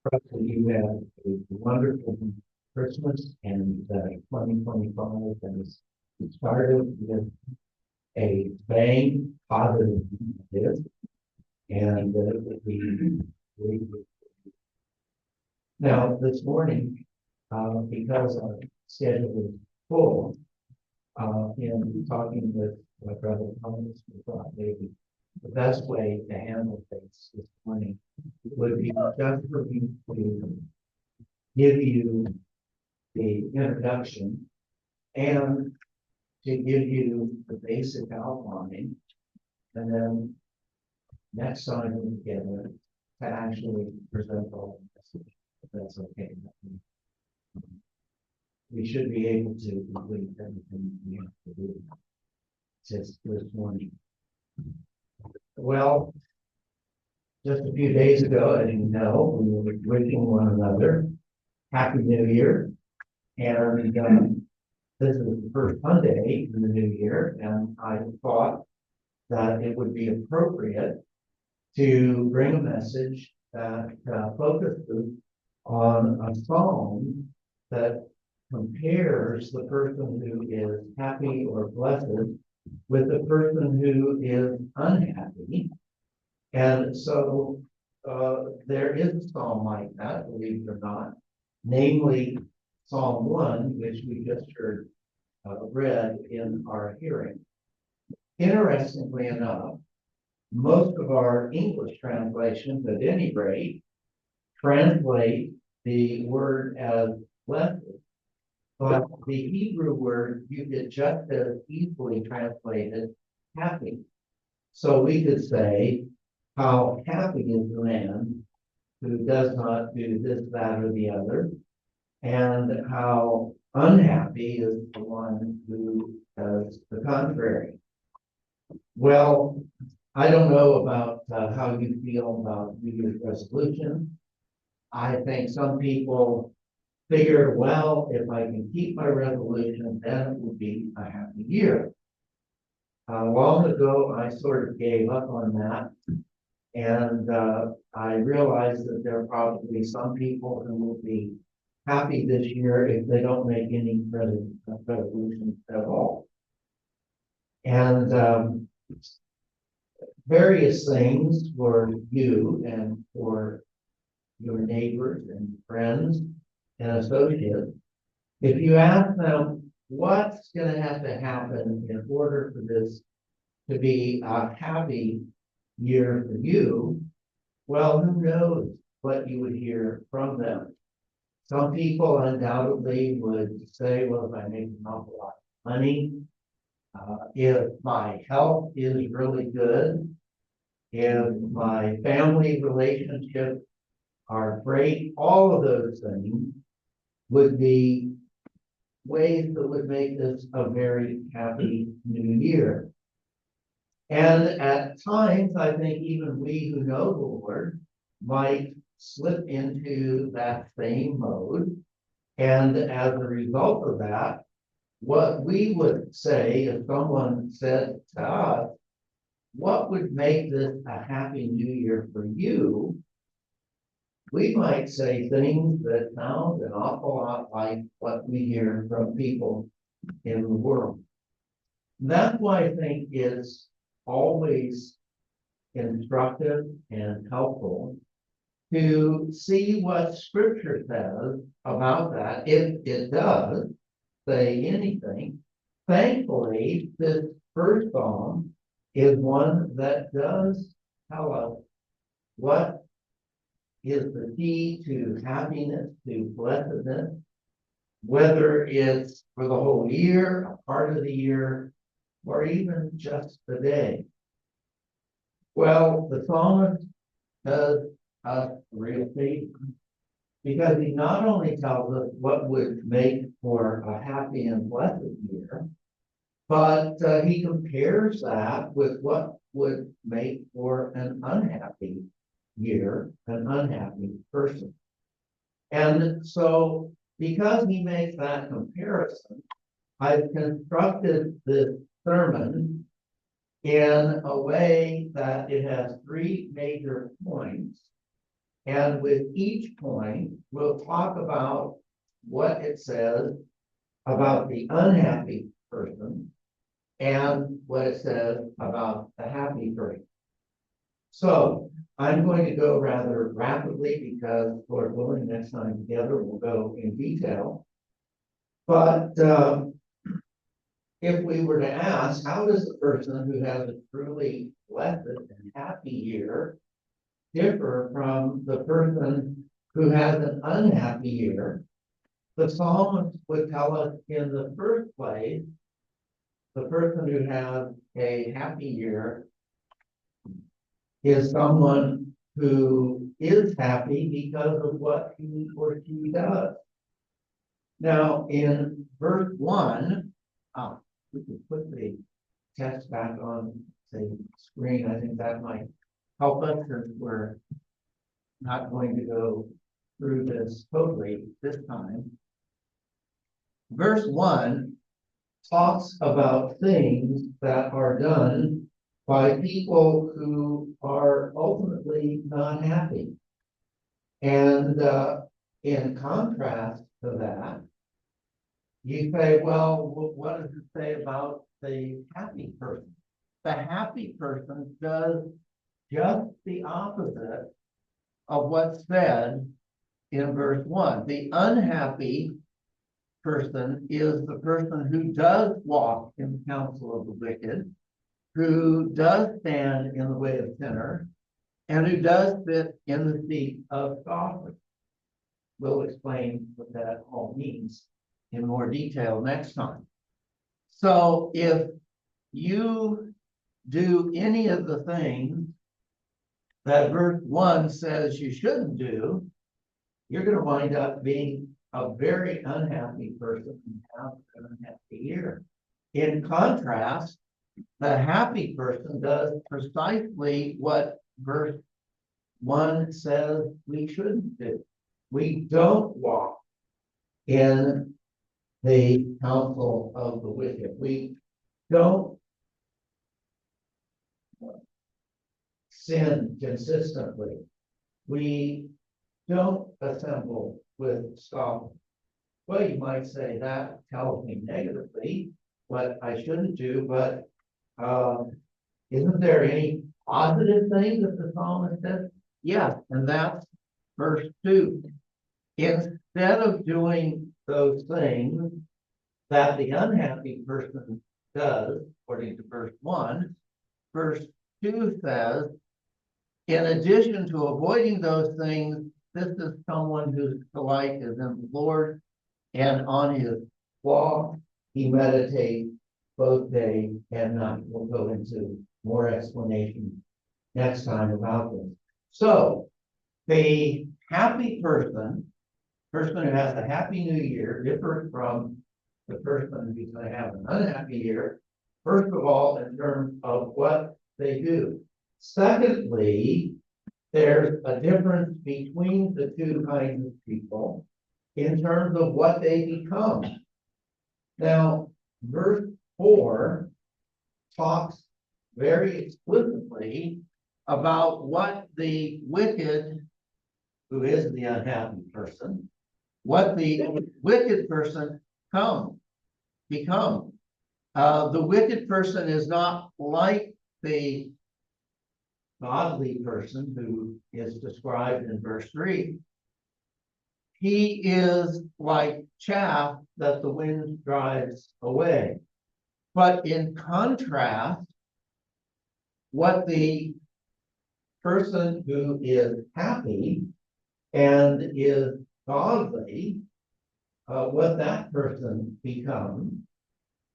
trust that you have a wonderful Christmas and 2025 has started with a bang, positive this, and it would be great. Now, this morning, because our schedule is full, in talking with my brother Thomas, we thought maybe the best way to handle things this morning would be just for me to give you the introduction and to give you the basic outline, and then next time we're together to actually present all the message, if that's okay. We should be able to complete everything we have to do just this morning. Well, just a few days ago, as you know, we were wishing one another Happy New Year. And this is the first Sunday in the new year, and I thought that it would be appropriate to bring a message that focuses on a psalm that compares the person who is happy or blessed with the person who is unhappy. And so there is a psalm like that, believe it or not, namely Psalm 1, which we just heard read in our hearing. Interestingly enough, most of our English translations, at any rate, translate the word as blessed, but the Hebrew word you could just as easily translate as happy. So we could say, how happy is the man who does not do this, that, or the other, and how unhappy is the one who does the contrary. Well, I don't know about how you feel about New Year's resolution. I think some people figure, well, if I can keep my resolution, then it will be a happy year. Long ago, I sort of gave up on that. And I realized that there are probably some people who will be happy this year if they don't make any resolutions at all. And various things for you and for your neighbors and friends and associates. If you ask them what's going to have to happen in order for this to be a happy year for you, well, who knows what you would hear from them. Some people undoubtedly would say, well, if I make an awful lot of money, if my health is really good, if my family relationships are great, all of those things would be ways that would make this a very happy new year. And at times, I think even we who know the Lord might slip into that same mode. And as a result of that, what we would say if someone said to us, what would make this a happy new year for you? We might say things that sound an awful lot like what we hear from people in the world. That's why I think it's always instructive and helpful to see what Scripture says about that, if it does say anything. Thankfully, this first psalm is one that does tell us what is the key to happiness, to blessedness, whether it's for the whole year, a part of the year, or even just the day. Well, the psalmist does us real favor, because he not only tells us what would make for a happy and blessed year, but he compares that with what would make for an unhappy year, an unhappy person. And so, because he makes that comparison, I've constructed this sermon in a way that it has three major points And with each point, we'll talk about what it says about the unhappy person and what it says about the happy person. So I'm going to go rather rapidly because, Lord willing, next time together we'll go in detail. But if we were to ask, how does the person who has a truly blessed and happy year differ from the person who has an unhappy year? The psalmist would tell us in the first place, the person who has a happy year is someone who is happy because of what he or she does. Now, in verse 1, we can put the text back on the screen. I think that might help us since we're not going to go through this totally this time. Verse 1 talks about things that are done by people who are ultimately not happy. And in contrast to that, you say, well, what does it say about the happy person? The happy person does just the opposite of what's said in verse 1. The unhappy person is the person who does walk in the counsel of the wicked, who does stand in the way of sinners, and who does sit in the seat of scoffers. We'll explain what that all means in more detail next time. So if you do any of the things that verse 1 says you shouldn't do, you're going to wind up being a very unhappy person and have an unhappy year. In contrast, the happy person does precisely what verse 1 says we shouldn't do. We don't walk in the counsel of the wicked. We don't sin consistently. We don't assemble with scoffers. Well, you might say that tells me negatively what I shouldn't do, but isn't there any positive thing that the psalmist says? Yes, and that's verse 2. Instead of doing those things that the unhappy person does, according to verse 1, verse 2 says, in addition to avoiding those things, this is someone whose delight is in the Lord, and on his law he meditates both day and night. We'll go into more explanation next time about this. So, the happy person who has a happy new year, differs from the person who's going to have an unhappy year, first of all, in terms of what they do. Secondly, there's a difference between the two kinds of people in terms of what they become. Now, verse 4 talks very explicitly about what the wicked, who is the unhappy person, what the wicked person become. The wicked person is not like the godly person who is described in verse 3. He is like chaff that the wind drives away. But in contrast, what the person who is happy and is godly, what that person becomes,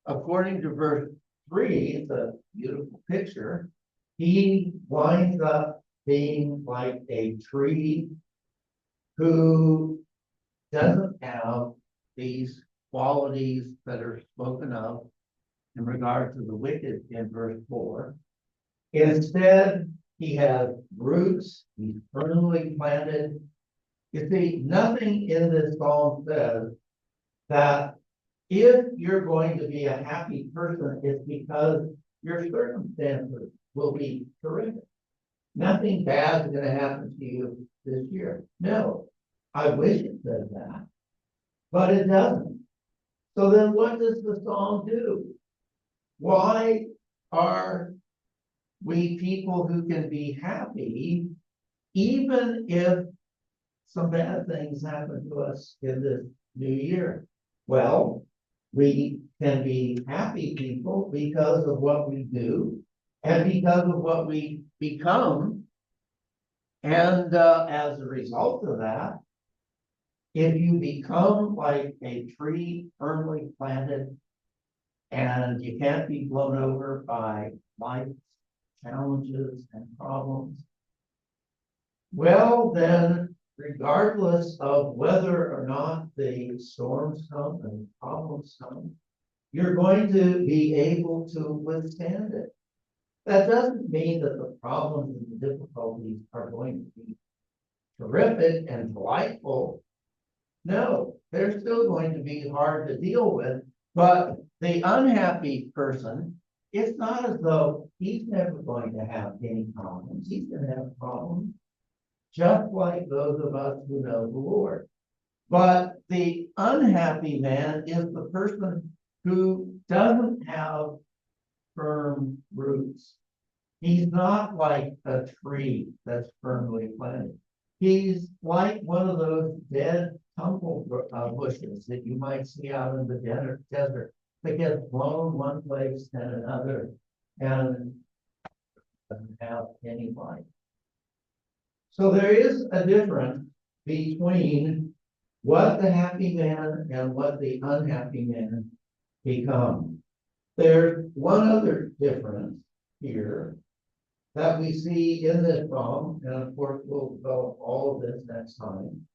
according to verse 3, it's a beautiful picture. He winds up being like a tree who doesn't have these qualities that are spoken of in regard to the wicked in verse 4. Instead, he has roots, he's firmly planted. You see, nothing in this psalm says that if you're going to be a happy person, it's because your circumstances will be terrific. Nothing bad is going to happen to you this year. No, I wish it said that, but it doesn't. So then what does the psalm do? Why are we people who can be happy even if some bad things happen to us in this new year? Well, we can be happy people because of what we do and because of what we become. And as a result of that, if you become like a tree firmly planted and you can't be blown over by life's challenges and problems, well, then, regardless of whether or not the storms come and problems come, you're going to be able to withstand it. That doesn't mean that the problems and the difficulties are going to be terrific and delightful. No, they're still going to be hard to deal with. But the unhappy person, it's not as though he's never going to have any problems. He's going to have problems just like those of us who know the Lord. But the unhappy man is the person who doesn't have firm roots. He's not like a tree that's firmly planted. He's like one of those dead tumble bushes that you might see out in the desert that gets blown one place and another and doesn't have any life. So there is a difference between what the happy man and what the unhappy man become. There's one other difference here that we see in this psalm, and of course we'll develop all of this next time.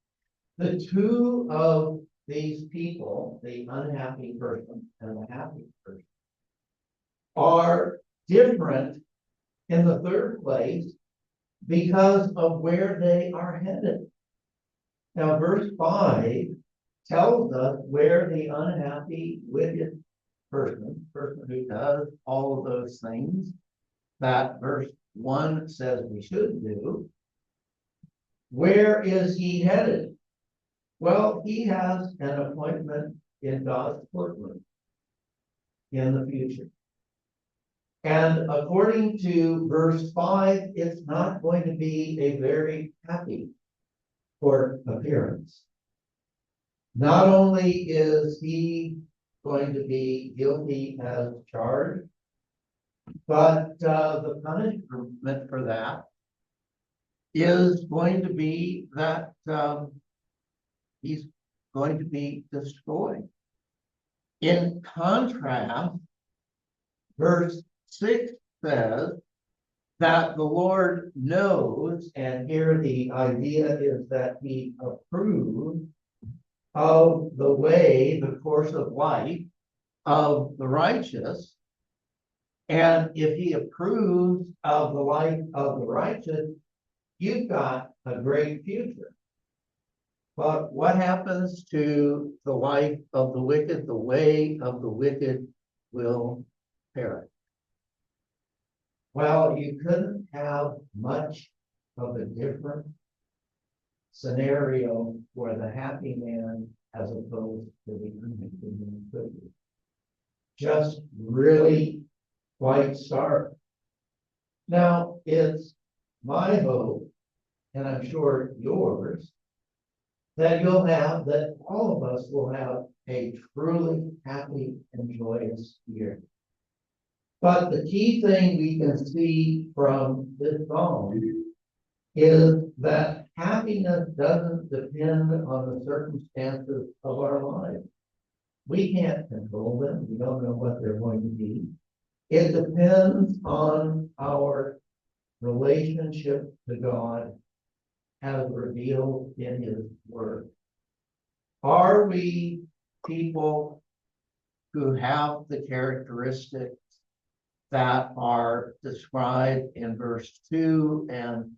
The two of these people, the unhappy person and the happy person, are different in the third place because of where they are headed. Now, verse 5 tells us where the unhappy, wicked person who does all of those things that verse 1 says we should do, where is he headed? Well, he has an appointment in God's courtroom in the future. And according to verse 5, it's not going to be a very happy court appearance. Not only is he going to be guilty as charged, but the punishment for that is going to be that he's going to be destroyed. In contrast, verse 6 says that the Lord knows, and here the idea is that he approves of the way, the course of life of the righteous. And if he approves of the life of the righteous, you've got a great future. But what happens to the life of the wicked? The way of the wicked will perish. Well, you couldn't have much of a different scenario for the happy man as opposed to the unhappy man, could you? Just really quite stark. Now, it's my hope, and I'm sure yours, that all of us will have a truly happy and joyous year. But the key thing we can see from this psalm is that happiness doesn't depend on the circumstances of our lives. We can't control them. We don't know what they're going to be. It depends on our relationship to God as revealed in his word. Are we people who have the characteristics that are described in verse 2 and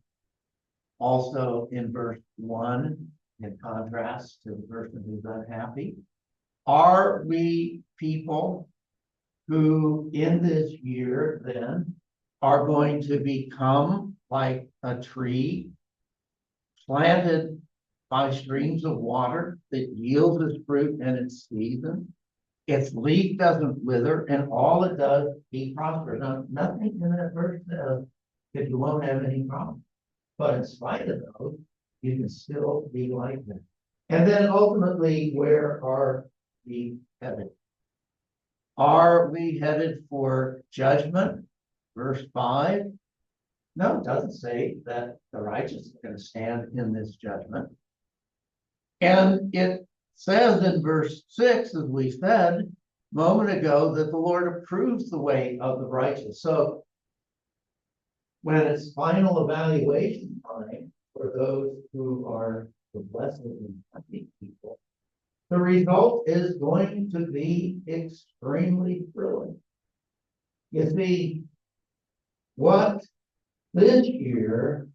also in verse 1 in contrast to the person who's unhappy? Are we people who in this year then are going to become like a tree planted by streams of water that yields its fruit in its season. Its leaf doesn't wither, and all it does, he prospers. Now, nothing in that verse says that you won't have any problems. But in spite of those, you can still be like that. And then ultimately, where are we headed? Are we headed for judgment? Verse 5. No, it doesn't say that the righteous are going to stand in this judgment. And it says in verse 6, as we said a moment ago, that the Lord approves the way of the righteous. So when it's final evaluation time for those who are the blessed and happy people, the result is going to be extremely thrilling. You see, what this year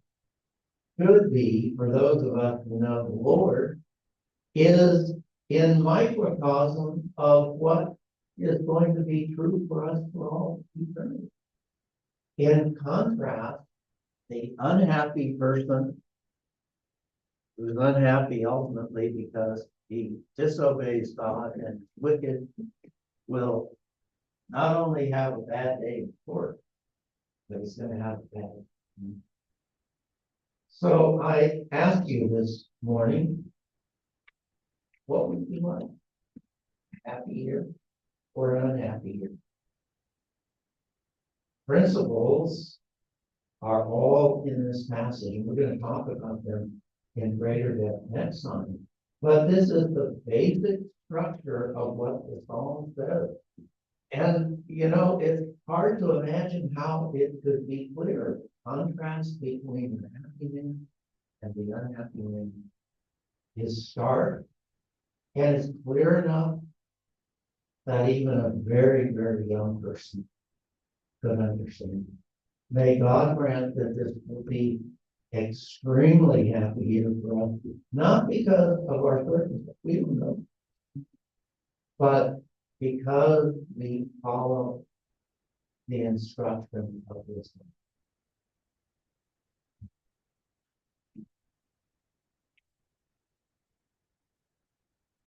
could be for those of us who know the Lord is in microcosm of what is going to be true for us for all eternity. In contrast, the unhappy person who's unhappy ultimately because he disobeys God and is wicked will not only have a bad day in court, but he's going to have a bad day. So I ask you this morning, what would you like? Happy year or an unhappy year? Principles are all in this passage, and we're going to talk about them in greater depth next time. But this is the basic structure of what the Psalm says. And, you know, it's hard to imagine how it could be clearer. Contrast between the happy man and the unhappy man is stark. And it's clear enough that even a very, very young person could understand. May God grant that this will be extremely happy year for us, not because of our circumstances, we don't know, but because we follow the instruction of wisdom.